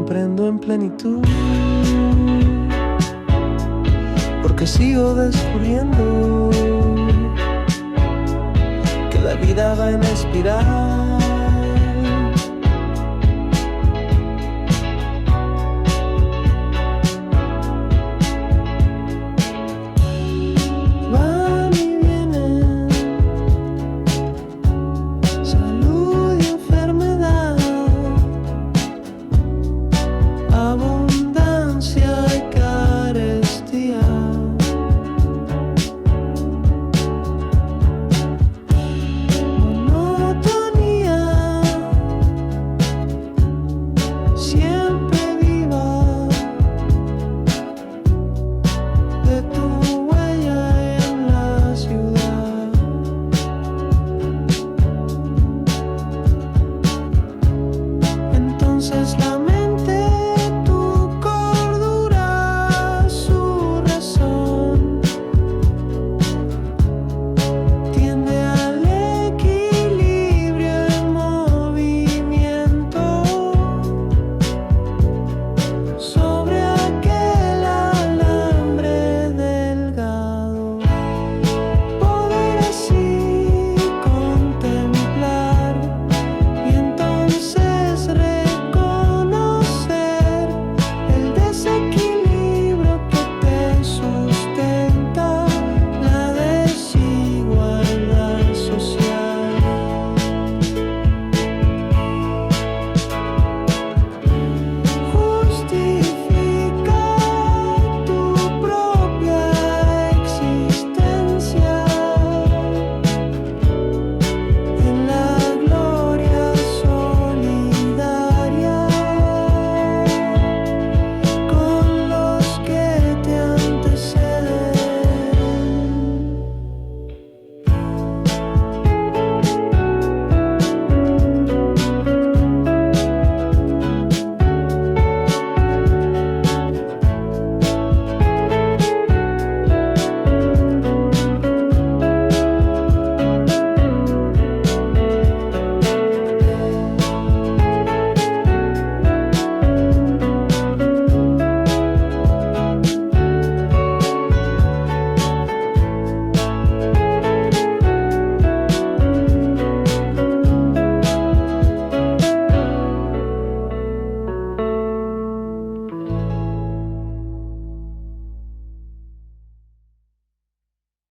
comprendo en plenitud, porque sigo descubriendo que la vida va en espiral. Van y vienen salud y enfermedad, abundancia y carestía. Monotonía siempre viva de tu huella en la ciudad. Entonces la